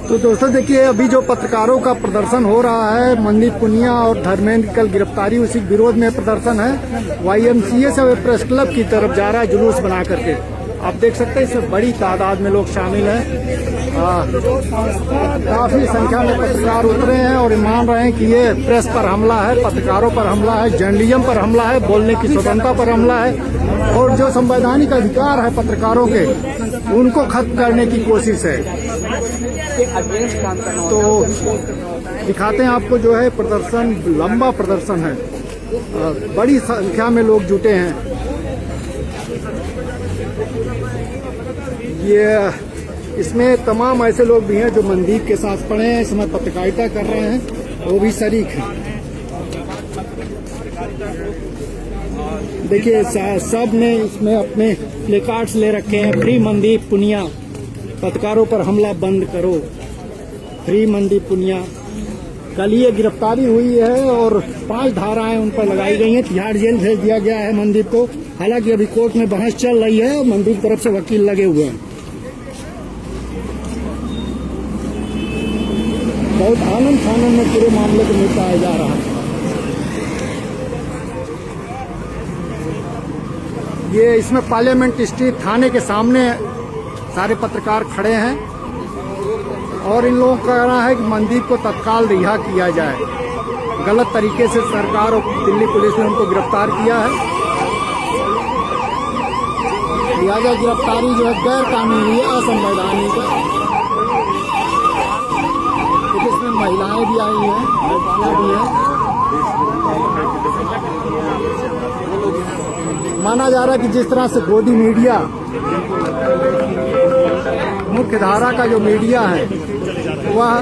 तो दोस्तों देखिए, अभी जो पत्रकारों का प्रदर्शन हो रहा है, मनदीप पुनिया और धर्मेंद्र कल गिरफ्तारी, उसी विरोध में प्रदर्शन है। YMCA से प्रेस क्लब की तरफ जा रहा है जुलूस बना करके। आप देख सकते हैं इसमें बड़ी तादाद में लोग शामिल हैं। काफी संख्या में पत्रकार उतरे हैं और मान रहे हैं कि ये प्रेस पर हमला है, पत्रकारों पर हमला है, जर्नलिज्म पर हमला है, बोलने की स्वतंत्रता पर हमला है और जो संवैधानिक अधिकार है पत्रकारों के, उनको खत्म करने की कोशिश है। तो दिखाते हैं आपको, जो है प्रदर्शन, लंबा प्रदर्शन है, बड़ी संख्या में लोग जुटे हैं। ये इसमें तमाम ऐसे लोग भी हैं जो मनदीप के साथ पढ़े हैं, इसमें पत्रकारिता कर रहे हैं, वो भी शरीक हैं। देखिए सब ने इसमें अपने प्लेकार्ड्स ले रखे हैं, फ्री मनदीप पुनिया, पत्रकारों पर हमला बंद करो, फ्री मनदीप पुनिया। कल ये गिरफ्तारी हुई है और 5 धाराएं उन पर लगाई गई हैं। तिहाड़ जेल भेज दिया गया है मनदीप को। हालांकि अभी कोर्ट में बहस चल रही है, मनदीप तरफ से वकील लगे हुए हैं। बहुत आनंद फानंद में पूरे मामले को निपटाया जा रहा है। ये इसमें पार्लियामेंट स्ट्रीट थाने के सामने सारे पत्रकार खड़े हैं और इन लोगों का कहना है कि मनदीप को तत्काल रिहा किया जाए। गलत तरीके से सरकार और दिल्ली पुलिस ने उनको गिरफ्तार किया है। लिहाजा गिरफ्तारी जो है गैर कानूनी, असंवैधानिक है। इसमें महिलाएं भी आई हैं, लड़कियां भी हैं। माना जा रहा है कि जिस तरह से गोदी मीडिया, मुख्य धारा का जो मीडिया है वह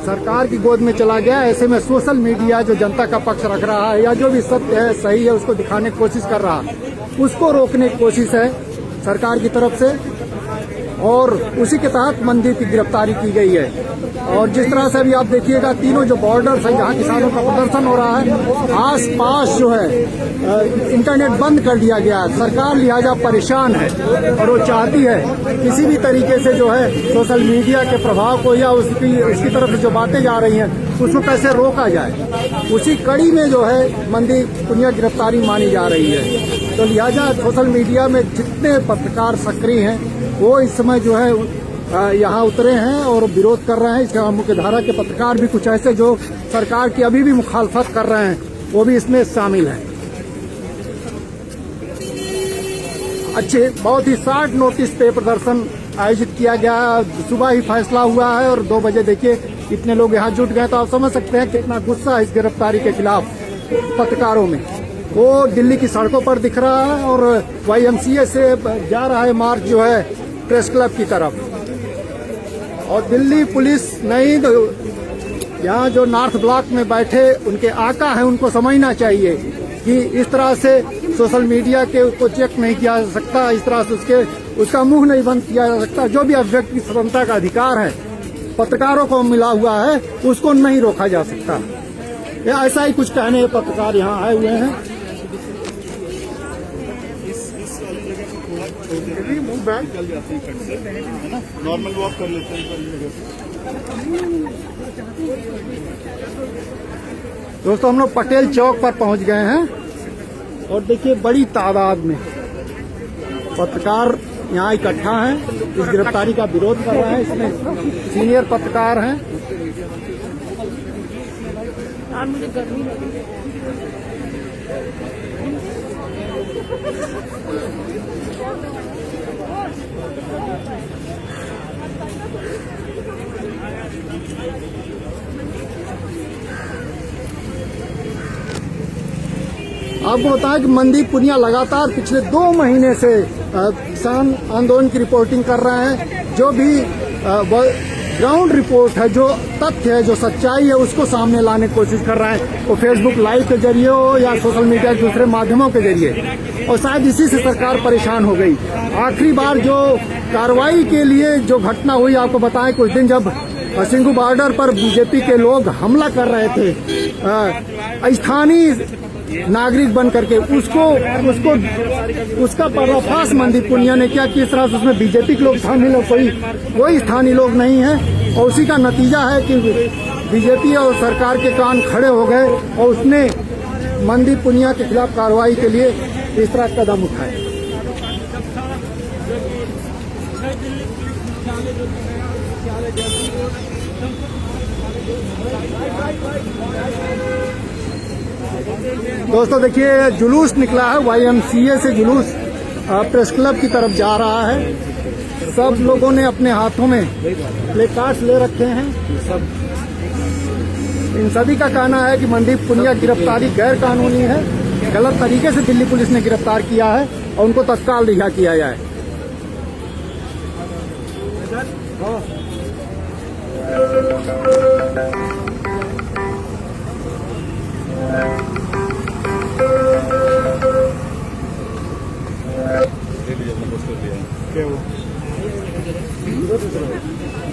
सरकार की गोद में चला गया, ऐसे में सोशल मीडिया जो जनता का पक्ष रख रहा है या जो भी सत्य है, सही है, उसको दिखाने की कोशिश कर रहा है, उसको रोकने की कोशिश है सरकार की तरफ से और उसी के तहत मनदीप की गिरफ्तारी की गई है। और जिस तरह से अभी आप देखिएगा, तीनों जो बॉर्डर्स हैं जहाँ किसानों का प्रदर्शन हो रहा है, आस पास जो है इंटरनेट बंद कर दिया गया है। सरकार लिहाजा परेशान है और वो चाहती है किसी भी तरीके से जो है सोशल मीडिया के प्रभाव को या उसकी तरफ से जो बातें जा रही हैं उसको कैसे रोका जाए, उसी कड़ी में जो है मनदीप पुनिया गिरफ्तारी मानी जा रही है। तो लिहाजा सोशल मीडिया में जितने पत्रकार सक्रिय हैं वो इस समय जो है यहाँ उतरे हैं और विरोध कर रहे हैं। इसके मुख्य धारा के पत्रकार भी कुछ ऐसे जो सरकार की अभी भी मुखालफत कर रहे हैं, वो भी इसमें शामिल हैं। अच्छे बहुत ही शॉर्ट नोटिस पे प्रदर्शन आयोजित किया गया है। सुबह ही फैसला हुआ है और 2 बजे देखिए इतने लोग यहाँ जुट गए, तो आप समझ सकते हैं कितना गुस्सा है इस गिरफ्तारी के खिलाफ पत्रकारों में। वो दिल्ली की सड़कों पर दिख रहा है और YMCA से जा रहा है मार्च जो है प्रेस क्लब की तरफ। और दिल्ली पुलिस नहीं, तो यहाँ जो नॉर्थ ब्लॉक में बैठे उनके आका हैं, उनको समझना चाहिए कि इस तरह से सोशल मीडिया के को चेक नहीं किया जा सकता, इस तरह से उसका मुंह नहीं बंद किया जा सकता। जो भी अभिव्यक्ति की स्वतंत्रता का अधिकार है पत्रकारों को मिला हुआ है, उसको नहीं रोका जा सकता। ऐसा ही कुछ कहने पत्रकार यहाँ आए हुए हैं। नॉर्मल वॉक कर लेते हैं। दोस्तों हम लोग पटेल चौक पर पहुंच गए हैं और देखिए बड़ी तादाद में पत्रकार यहाँ इकट्ठा हैं, इस गिरफ्तारी का विरोध कर रहे हैं। इसमें सीनियर पत्रकार हैं। मुझे गर्मी लगी। आपको बताएं कि मनदीप पुनिया लगातार पिछले 2 महीने से किसान आंदोलन की रिपोर्टिंग कर रहे हैं। जो भी ग्राउंड रिपोर्ट है, जो तथ्य है, जो सच्चाई है, उसको सामने लाने की कोशिश कर रहा है, वो फेसबुक लाइव के जरिए हो या सोशल मीडिया के दूसरे माध्यमों के जरिए। और शायद इसी से सरकार परेशान हो गई। आखिरी बार जो कार्रवाई के लिए जो घटना हुई, आपको बताएं कुछ दिन जब सिंघू बॉर्डर पर बीजेपी के लोग हमला कर रहे थे, स्थानीय नागरिक बन करके उसका पर्दाफाश मनदीप पुनिया ने किया। किस तरह से उसमें बीजेपी के लोग शामिल है, कोई स्थानीय लोग नहीं है, और उसी का नतीजा है कि बीजेपी और सरकार के कान खड़े हो गए और उसने मनदीप पुनिया के खिलाफ कार्रवाई के लिए इस तरह कदम उठाए। दोस्तों देखिए, जुलूस निकला है YMCA से, जुलूस प्रेस क्लब की तरफ जा रहा है। सब लोगों ने अपने हाथों में प्लेकार्ड्स ले रखे हैं। इन सभी का कहना है कि मनदीप पुनिया की गिरफ्तारी गैर कानूनी है, गलत तरीके से दिल्ली पुलिस ने गिरफ्तार किया है और उनको तत्काल रिहा किया जाए।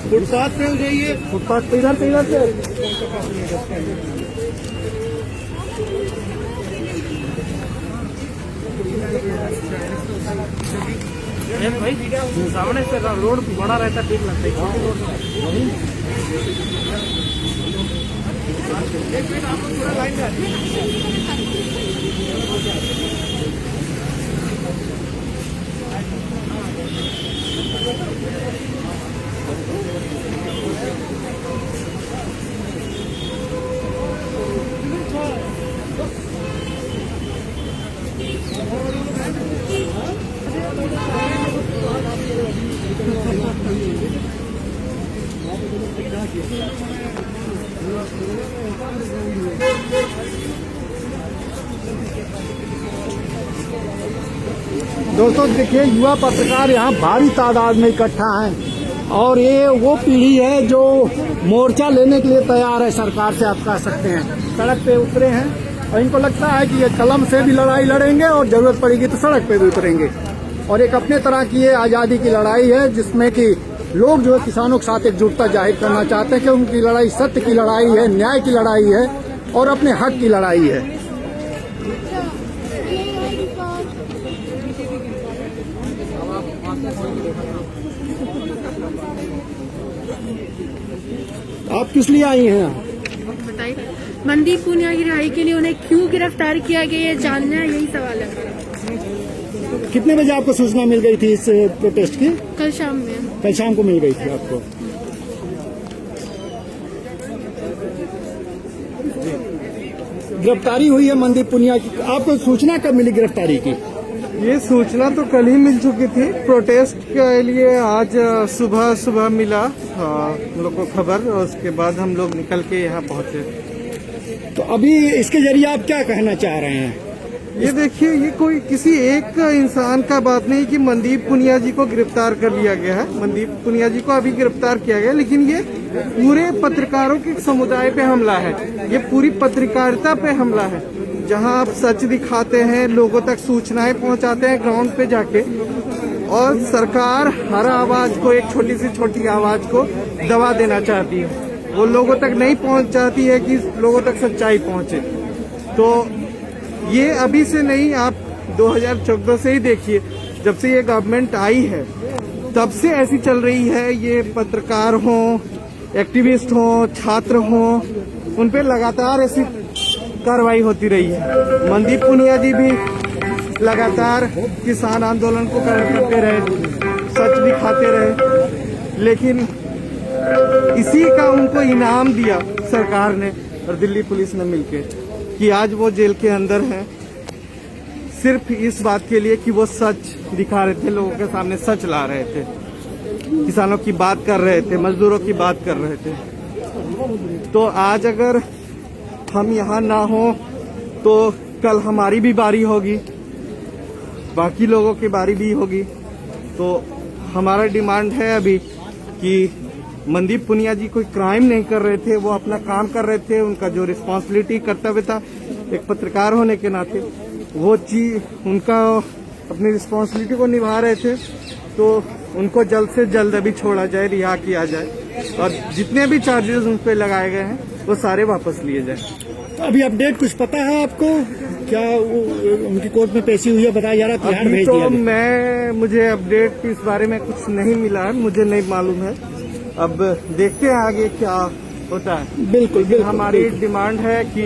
फुटपाथ पे हो जाइए, फुटपाथ पे इधर से भाई सामने से रोड बड़ा रहता ठीक लगता है। दोस्तों देखिए, युवा पत्रकार यहाँ भारी तादाद में इकट्ठा हैं और ये वो पीढ़ी है जो मोर्चा लेने के लिए तैयार है सरकार से, आप कह सकते हैं। सड़क पे उतरे हैं और इनको लगता है कि ये कलम से भी लड़ाई लड़ेंगे और जरूरत पड़ेगी तो सड़क पे भी उतरेंगे। और एक अपने तरह की ये आज़ादी की लड़ाई है जिसमें कि लोग जो है किसानों के साथ एकजुटता जाहिर करना चाहते हैं कि उनकी लड़ाई सत्य की लड़ाई है, न्याय की लड़ाई है और अपने हक की लड़ाई है। आप किस लिए आई हैं? बताइए, मनदीप पुनिया की रिहाई के लिए उन्हें क्यों गिरफ्तार किया गया, ये जानना है, यही सवाल है। कितने बजे आपको सूचना मिल गई थी इस प्रोटेस्ट की? कल शाम में। कल शाम को मिल गई थी आपको। गिरफ्तारी हुई है मनदीप पुनिया की, आपको सूचना कब मिली गिरफ्तारी की? ये सूचना तो कल ही मिल चुकी थी। प्रोटेस्ट के लिए आज सुबह मिला हम लोग को खबर, और उसके बाद हम लोग निकल के यहाँ पहुँचे। तो अभी इसके जरिए आप क्या कहना चाह रहे हैं? ये देखिए, ये कोई किसी एक इंसान का बात नहीं कि मनदीप पुनिया जी को गिरफ्तार कर लिया गया है। मनदीप पुनिया जी को अभी गिरफ्तार किया गया, लेकिन ये पूरे पत्रकारों के समुदाय पे हमला है, ये पूरी पत्रकारिता पे हमला है। जहां आप सच दिखाते हैं, लोगों तक सूचनाएं पहुंचाते हैं ग्राउंड पे जाके, और सरकार हर आवाज को, एक छोटी से छोटी आवाज को दबा देना चाहती है। वो लोगों तक नहीं पहुंच चाहती है कि लोगों तक सच्चाई पहुंचे। तो ये अभी से नहीं, आप 2014 से ही देखिए, जब से ये गवर्नमेंट आई है तब से ऐसी चल रही है। ये पत्रकार हों, एक्टिविस्ट हों, छात्र हों, उन पे लगातार ऐसी कार्रवाई होती रही है। मनदीप पुनिया जी भी लगातार किसान आंदोलन को करते रहे, सच दिखाते रहे, लेकिन इसी का उनको इनाम दिया सरकार ने और दिल्ली पुलिस ने मिलके कि आज वो जेल के अंदर हैं, सिर्फ इस बात के लिए कि वो सच दिखा रहे थे, लोगों के सामने सच ला रहे थे, किसानों की बात कर रहे थे, मजदूरों की बात कर रहे थे। तो आज अगर हम यहाँ ना हो तो कल हमारी भी बारी होगी, बाकी लोगों की बारी भी होगी। तो हमारा डिमांड है अभी कि मनदीप पुनिया जी कोई क्राइम नहीं कर रहे थे, वो अपना काम कर रहे थे। उनका जो रिस्पॉन्सिबिलिटी कर्तव्य था एक पत्रकार होने के नाते, वो चीज उनका अपनी रिस्पॉन्सिबिलिटी को निभा रहे थे। तो उनको जल्द से जल्द अभी छोड़ा जाए, रिहा किया जाए, और जितने भी चार्जेस उन पे लगाए गए हैं वो सारे वापस लिए जाए। अभी अपडेट कुछ पता है आपको? क्या उनकी कोर्ट में पेशी हुई है, बताया जा रहा है तिहाड़ अभी भेज तो दिया गया। मुझे अपडेट इस बारे में कुछ नहीं मिला है, मुझे नहीं मालूम है। अब देखते हैं आगे क्या होता है। बिल्कुल बिल्कुल हमारी डिमांड है कि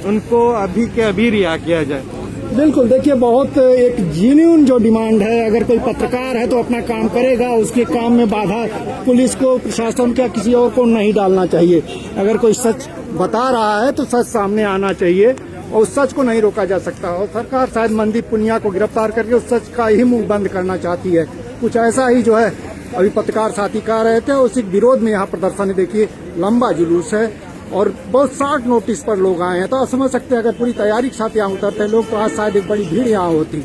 उनको अभी के अभी रिहा किया जाए। बिल्कुल, देखिए बहुत एक जेन्युइन जो डिमांड है, अगर कोई पत्रकार है तो अपना काम करेगा, उसके काम में बाधा पुलिस को, प्रशासन का किसी और को नहीं डालना चाहिए। अगर कोई सच बता रहा है तो सच सामने आना चाहिए और उस सच को नहीं रोका जा सकता। और सरकार शायद मनदीप पुनिया को गिरफ्तार करके उस सच का ही मुंह बंद करना चाहती है। कुछ ऐसा ही जो है अभी पत्रकार साथी कह रहे थे, उसी विरोध में यहाँ प्रदर्शन देखिए लंबा जुलूस है और बहुत शॉर्ट नोटिस पर लोग आए हैं। तो आप समझ सकते हैं अगर पूरी तैयारी के साथ यहाँ उतरते लोग तो आज शायद एक बड़ी भीड़ यहाँ होती।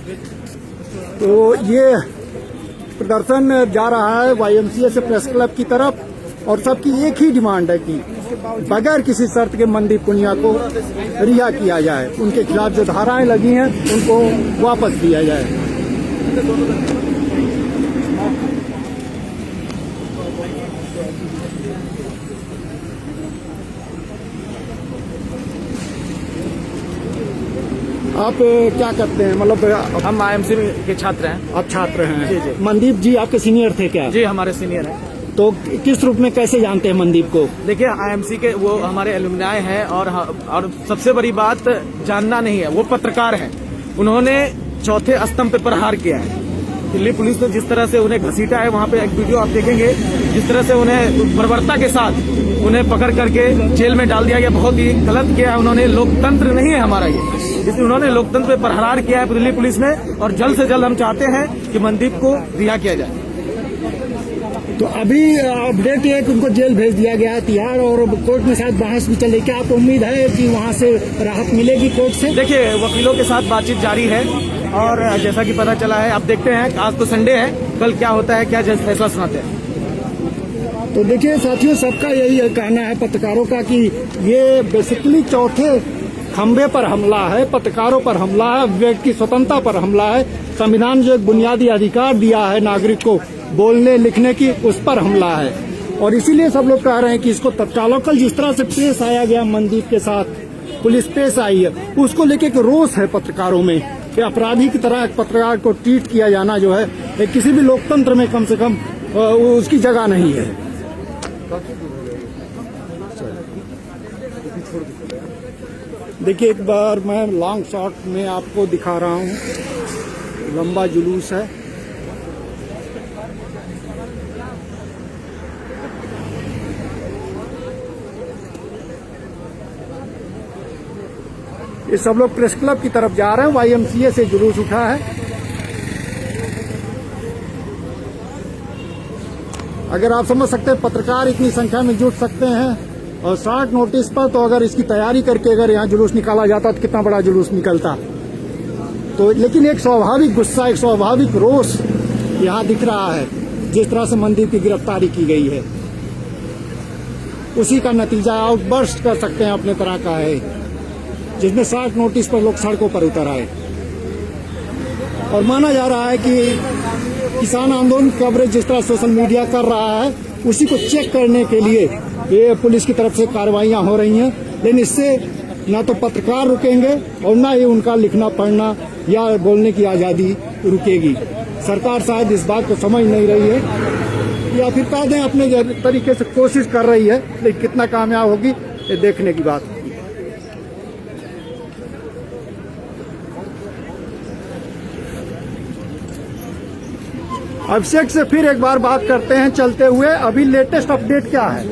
तो ये प्रदर्शन जा रहा है YMCA से प्रेस क्लब की तरफ और सबकी एक ही डिमांड है कि बगैर किसी शर्त के मनदीप पुनिया को रिहा किया जाए, उनके खिलाफ जो धाराएं लगी हैं उनको वापस दिया जाए। आप क्या करते हैं, मतलब हम IMC के छात्र हैं। आप छात्र हैं? जी, जी। मनदीप जी आपके सीनियर थे क्या? जी, हमारे सीनियर हैं। तो किस रूप में कैसे जानते हैं मनदीप को? देखिए, IMC के वो हमारे एलुमनाई हैं और सबसे बड़ी बात जानना नहीं है, वो पत्रकार हैं। उन्होंने चौथे स्तंभ पे प्रहार किया है। दिल्ली पुलिस ने जिस तरह से उन्हें घसीटा है, वहाँ पे एक वीडियो आप देखेंगे, जिस तरह से उन्हें बर्बरता के साथ उन्हें पकड़ करके जेल में डाल दिया गया, बहुत ही गलत किया है उन्होंने। लोकतंत्र नहीं है हमारा ये, इसलिए उन्होंने लोकतंत्र पे प्रहार किया है दिल्ली पुलिस ने और जल्द से जल्द हम चाहते हैं कि मनदीप को रिहा किया जाए। तो अभी अपडेट है कि उनको जेल भेज दिया गया है तिहाड़ और कोर्ट में शायद बहस भी चले। क्या आपको उम्मीद है कि वहाँ से राहत मिलेगी कोर्ट से? देखिए, वकीलों के साथ बातचीत जारी है और जैसा कि पता चला है, आप देखते हैं आज तो संडे है, कल क्या होता है, क्या जज फैसला सुनाते हैं। तो देखिए साथियों, सबका यही कहना है पत्रकारों का कि ये बेसिकली चौथे खंबे पर हमला है, पत्रकारों पर हमला है, व्यक्ति की स्वतंत्रता पर हमला है। संविधान जो एक बुनियादी अधिकार दिया है नागरिक को बोलने लिखने की, उस पर हमला है। और इसीलिए सब लोग कह रहे हैं कि इसको तत्काल कल जिस तरह से पेश आया गया मनदीप के साथ, पुलिस पेश आई है, उसको लेके एक रोष है पत्रकारों में कि अपराधी की तरह एक पत्रकार को ट्रीट किया जाना जो है किसी भी लोकतंत्र में कम से कम उसकी जगह नहीं है। देखिए एक बार मैं लॉन्ग शॉट में आपको दिखा रहा हूँ, लंबा जुलूस है। ये सब लोग प्रेस क्लब की तरफ जा रहे हैं, YMCA से जुलूस उठा है। अगर आप समझ सकते हैं पत्रकार इतनी संख्या में जुट सकते हैं और शॉर्ट नोटिस पर, तो अगर इसकी तैयारी करके अगर यहाँ जुलूस निकाला जाता तो कितना बड़ा जुलूस निकलता। तो लेकिन एक स्वाभाविक गुस्सा, एक स्वाभाविक रोष यहाँ दिख रहा है। जिस तरह से मनदीप की गिरफ्तारी की गई है, उसी का नतीजा आउटबर्स्ट कर सकते हैं अपने तरह का है, जिसमें शॉर्ट नोटिस पर लोग सड़कों पर उतर आए। और माना जा रहा है कि किसान आंदोलन कवरेज जिस तरह सोशल मीडिया कर रहा है, उसी को चेक करने के लिए ये पुलिस की तरफ से कार्रवाइयां हो रही हैं। लेकिन इससे ना तो पत्रकार रुकेंगे और ना ही उनका लिखना पढ़ना या बोलने की आज़ादी रुकेगी। सरकार शायद इस बात को समझ नहीं रही है या फिर कह दें अपने तरीके से कोशिश कर रही है, लेकिन कितना कामयाब होगी ये देखने की बात है। अभिषेक से फिर एक बार बात करते हैं चलते हुए। अभी लेटेस्ट अपडेट क्या है?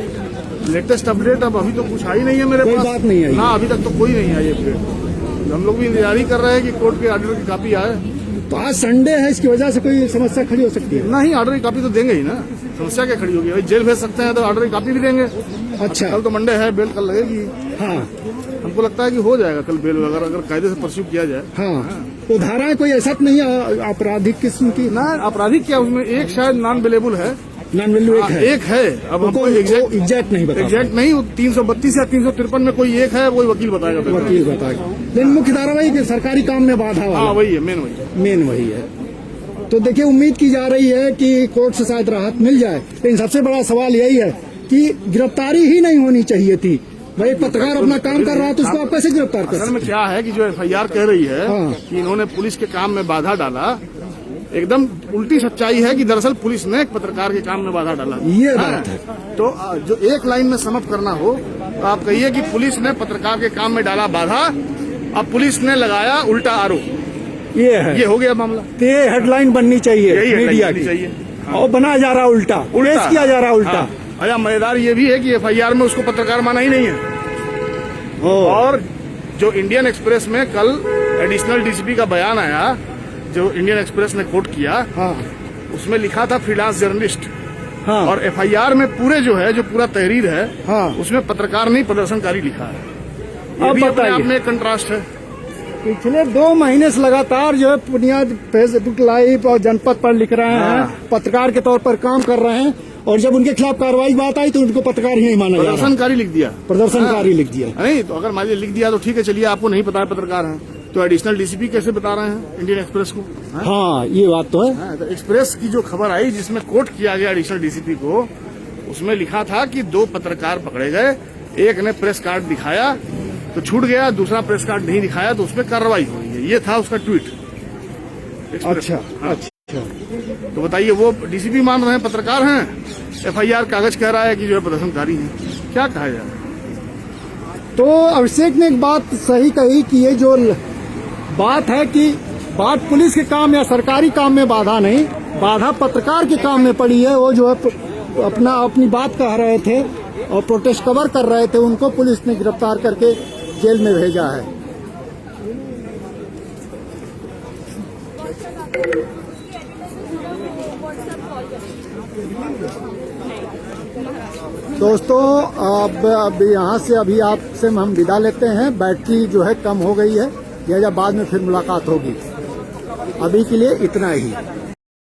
लेटेस्ट अपडेट अब अभी तो कुछ आई नहीं है मेरे कोई पास। बात नहीं आई? ना, अभी तक तो कोई नहीं आई अपडेट। हम लोग भी इंतजार ही कर रहे हैं कि कोर्ट के ऑर्डर की कॉपी आए। तो आज संडे है, इसकी वजह से कोई समस्या खड़ी हो सकती है? नहीं, ऑर्डर की कॉपी तो देंगे ही ना, समस्या क्या खड़ी होगी? भाई जेल भेज सकते हैं तो ऑर्डर की कॉपी भी देंगे। अच्छा, कल तो मंडे है, बेल कल लगेगी। हाँ हमको लगता है कि हो जाएगा कल बेल, अगर कायदे से परस्यू किया जाए। हाँ। तो धाराएं कोई ऐसा तो नहीं है आपराधिक किस्म की? ना, आपराधिक क्या, उसमें एक शायद नॉन अवेलेबल है, नॉन वैल्यू एक है। अब हमको एग्जैक्ट नहीं बता, एग्जैक्ट नहीं, 332 या 353 में कोई एक है, वही वकील बताएगा। वकील बताएगा। लेकिन मुख्य धारा वही कि सरकारी काम में बाधा हाँ, वाला वही है, मेन वही है। तो देखिए उम्मीद की जा रही है कि कोर्ट से शायद राहत मिल जाए। लेकिन सबसे बड़ा सवाल यही है कि गिरफ्तारी ही नहीं होनी चाहिए थी। भाई पत्रकार अपना काम कर रहा है तो उसको आप कैसे गिरफ्तार कर असल सकते में क्या है कि जो एफआईआर कह रही है हाँ। कि इन्होंने पुलिस के काम में बाधा डाला, एकदम उल्टी सच्चाई है कि दरअसल पुलिस ने एक पत्रकार के काम में बाधा डाला। ये हाँ। बात है। तो जो एक लाइन में समअप करना हो तो आप कहिए कि पुलिस ने पत्रकार के काम में डाला बाधा, अब पुलिस ने लगाया उल्टा आरोप। ये है, ये हो गया मामला। तो ये हेडलाइन बननी चाहिए यही headline मीडिया बननी की चाहिए। और बनाया जा रहा उल्टा, पेश किया जा रहा उल्टा। हाँ। अच्छा, मजेदार ये भी है कि एफआईआर में उसको पत्रकार माना ही नहीं है। और जो इंडियन एक्सप्रेस में कल एडिशनल डीसीपी का बयान आया, जो इंडियन एक्सप्रेस ने कोट किया, हाँ उसमें लिखा था फ्रीलांस जर्नलिस्ट। हाँ और एफआईआर में पूरे जो है, जो पूरा तहरीर है, हाँ। उसमें पत्रकार नहीं प्रदर्शनकारी लिखा है। ये अब भी अपने बताइए। आप में एक कंट्रास्ट है। पिछले 2 महीने से लगातार जो है बुनियाद फेसबुक लाइव और जनपद पर लिख रहे हैं, पत्रकार के तौर पर काम कर रहे हैं, और जब उनके खिलाफ कार्रवाई बात आई तो उनको पत्रकार ही नहीं माना जा रहा। प्रदर्शनकारी लिख दिया। प्रदर्शनकारी लिख दिया। नहीं तो अगर मान लीजिए लिख दिया तो ठीक है, चलिए आपको नहीं पता है पत्रकार हैं, तो एडिशनल डीसीपी कैसे बता रहे हैं इंडियन एक्सप्रेस को? हाँ ये बात तो है। हाँ, तो एक्सप्रेस की जो खबर आई जिसमें कोट किया गया एडिशनल डीसीपी को, उसमें लिखा था कि 2 पत्रकार पकड़े गए, एक ने प्रेस कार्ड दिखाया तो छूट गया, दूसरा प्रेस कार्ड नहीं दिखाया तो उसमें कार्रवाई हो रही है। ये था उसका ट्वीट। एक्सप्रेस। अच्छा हाँ। अच्छा। तो बताइए, वो डीसीपी मान रहे हैं पत्रकार हैं, एफआईआर कागज कह रहा है कि जो है प्रदर्शनकारी है। क्या कहा जाए? तो अभिषेक ने एक बात सही कही कि ये जो बात है कि बात पुलिस के काम या सरकारी काम में बाधा नहीं, बाधा पत्रकार के काम में पड़ी है। वो जो है अपनी बात कह रहे थे और प्रोटेस्ट कवर कर रहे थे, उनको पुलिस ने गिरफ्तार करके जेल में भेजा है। दोस्तों अब यहाँ से अभी आपसे हम विदा लेते हैं। बैटरी जो है कम हो गई है, या बाद में फिर मुलाकात होगी। अभी के लिए इतना ही।